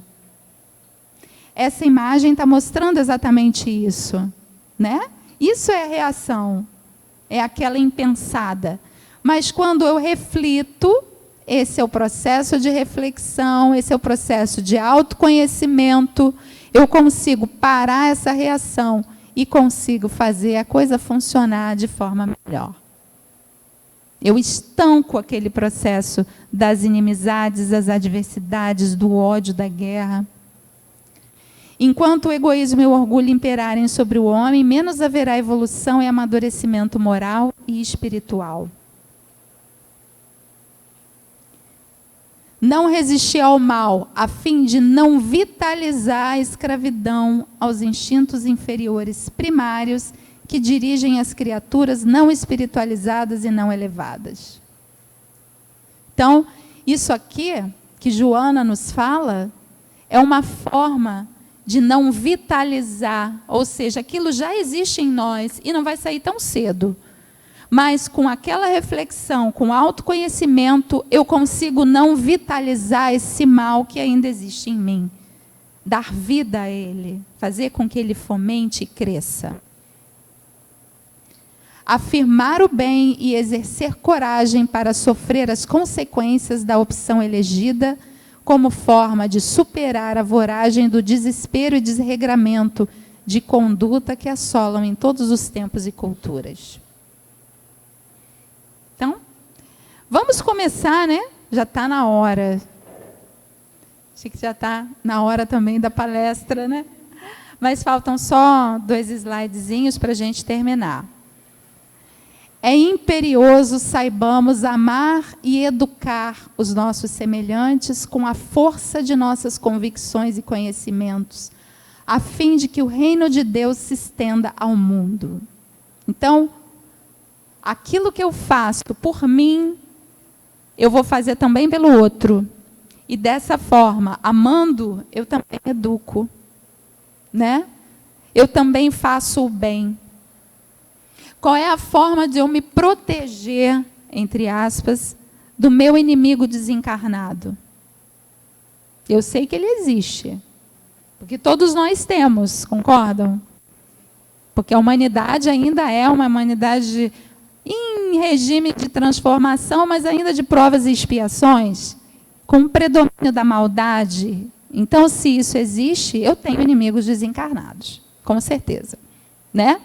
Essa imagem está mostrando exatamente isso, né? Isso é a reação, é aquela impensada. Mas quando eu reflito, esse é o processo de reflexão, esse é o processo de autoconhecimento, eu consigo parar essa reação e consigo fazer a coisa funcionar de forma melhor. Eu estanco aquele processo das inimizades, das adversidades, do ódio, da guerra. Enquanto o egoísmo e o orgulho imperarem sobre o homem, menos haverá evolução e amadurecimento moral e espiritual. Não resistir ao mal, a fim de não vitalizar a escravidão aos instintos inferiores primários que dirigem as criaturas não espiritualizadas e não elevadas. Então, isso aqui que Joana nos fala é uma forma de não vitalizar, ou seja, aquilo já existe em nós e não vai sair tão cedo. Mas com aquela reflexão, com autoconhecimento, eu consigo não vitalizar esse mal que ainda existe em mim. Dar vida a ele, fazer com que ele fomente e cresça. Afirmar o bem e exercer coragem para sofrer as consequências da opção elegida, como forma de superar a voragem do desespero e desregramento de conduta que assolam em todos os tempos e culturas. Então, vamos começar, né? Já está na hora. Acho que já está na hora também da palestra, né? Mas faltam só 2 slidezinhos para a gente terminar. É imperioso saibamos amar e educar os nossos semelhantes com a força de nossas convicções e conhecimentos, a fim de que o reino de Deus se estenda ao mundo. Então, aquilo que eu faço por mim, eu vou fazer também pelo outro. E dessa forma, amando, eu também educo, né? Eu também faço o bem. Qual é a forma de eu me proteger, entre aspas, do meu inimigo desencarnado? Eu sei que ele existe, porque todos nós temos, concordam? Porque a humanidade ainda é uma humanidade em regime de transformação, mas ainda de provas e expiações, com o predomínio da maldade. Então, se isso existe, eu tenho inimigos desencarnados, com certeza, né?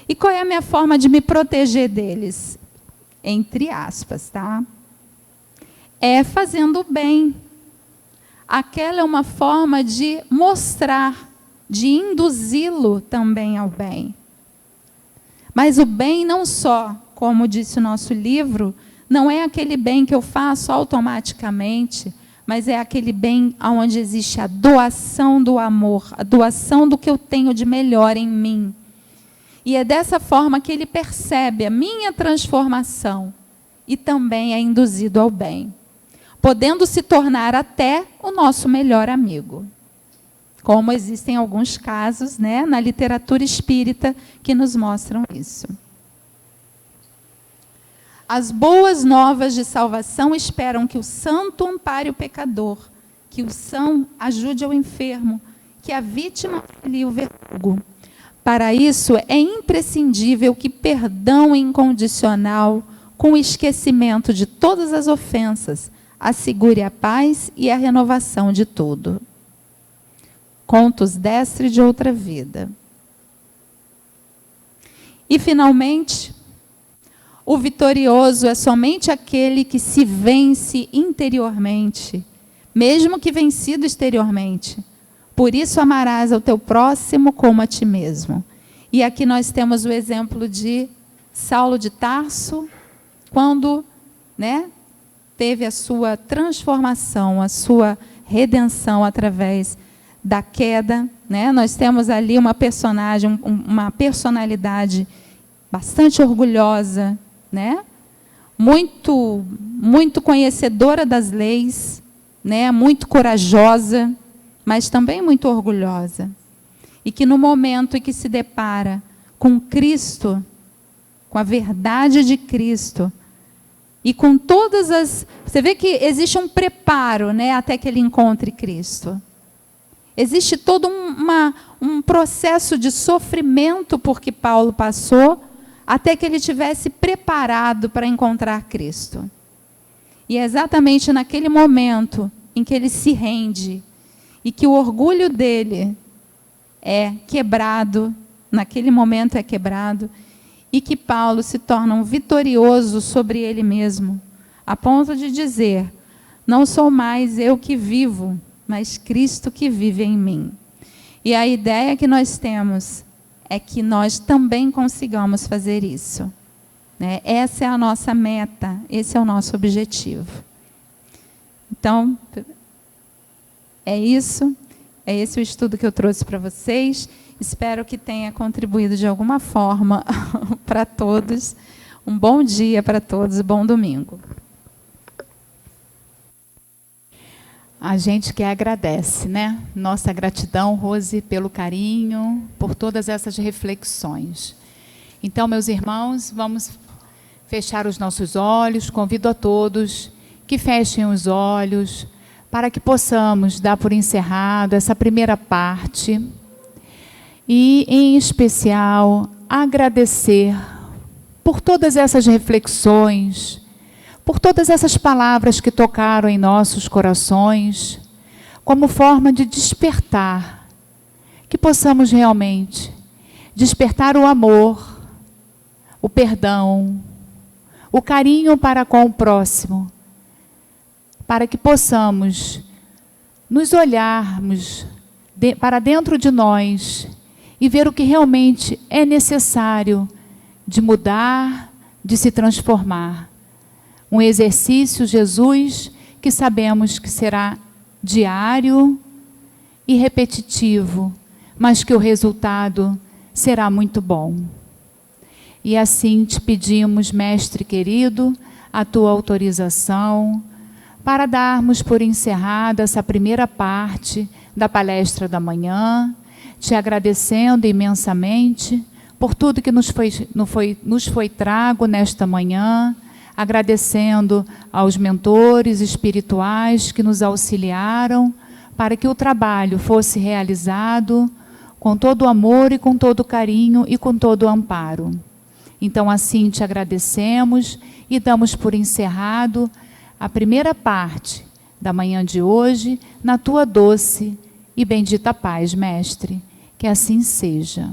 E qual é a minha forma de me proteger deles? Entre aspas, tá? É fazendo o bem. Aquela é uma forma de mostrar, de induzi-lo também ao bem. Mas o bem não só, como disse o nosso livro, não é aquele bem que eu faço automaticamente, mas é aquele bem onde existe a doação do amor, a doação do que eu tenho de melhor em mim. E é dessa forma que ele percebe a minha transformação e também é induzido ao bem, podendo se tornar até o nosso melhor amigo. Como existem alguns casos, né, na literatura espírita que nos mostram isso. As boas novas de salvação esperam que o santo ampare o pecador, que o são ajude ao enfermo, que a vítima auxilie o verdugo. Para isso, é imprescindível que perdão incondicional, com esquecimento de todas as ofensas, assegure a paz e a renovação de tudo. Contos Destre de Outra Vida. E, finalmente, o vitorioso é somente aquele que se vence interiormente, mesmo que vencido exteriormente. Por isso amarás ao teu próximo como a ti mesmo. E aqui nós temos o exemplo de Saulo de Tarso, quando, né, teve a sua transformação, a sua redenção através da queda, né? Nós temos ali uma personagem, uma personalidade bastante orgulhosa, né? Muito conhecedora das leis, né? Muito corajosa, mas também muito orgulhosa. E que no momento em que se depara com Cristo, com a verdade de Cristo, e com todas as... Você vê que existe um preparo, né, até que ele encontre Cristo. Existe todo um processo de sofrimento por que Paulo passou, até que ele tivesse preparado para encontrar Cristo. E é exatamente naquele momento em que ele se rende, e que o orgulho dele é quebrado, naquele momento é quebrado, e que Paulo se torna um vitorioso sobre ele mesmo, a ponto de dizer, não sou mais eu que vivo, mas Cristo que vive em mim. E a ideia que nós temos é que nós também consigamos fazer isso, né? Essa é a nossa meta, esse é o nosso objetivo. Então, é isso, é esse o estudo que eu trouxe para vocês. Espero que tenha contribuído de alguma forma para todos. Um bom dia para todos, bom domingo. A gente que agradece, né? Nossa gratidão, Rose, pelo carinho, por todas essas reflexões. Então, meus irmãos, vamos fechar os nossos olhos. Convido a todos que fechem os olhos para que possamos dar por encerrado essa primeira parte e, em especial, agradecer por todas essas reflexões, por todas essas palavras que tocaram em nossos corações, como forma de despertar, que possamos realmente despertar o amor, o perdão, o carinho para com o próximo, para que possamos nos olharmos para dentro de nós e ver o que realmente é necessário de mudar, de se transformar. Um exercício, Jesus, que sabemos que será diário e repetitivo, mas que o resultado será muito bom. E assim te pedimos, Mestre querido, a tua autorização para darmos por encerrada essa primeira parte da palestra da manhã, te agradecendo imensamente por tudo que nos foi trago nesta manhã, agradecendo aos mentores espirituais que nos auxiliaram para que o trabalho fosse realizado com todo o amor e com todo o carinho e com todo o amparo. Então, assim, te agradecemos e damos por encerrado a primeira parte da manhã de hoje, na tua doce e bendita paz, Mestre. Que assim seja.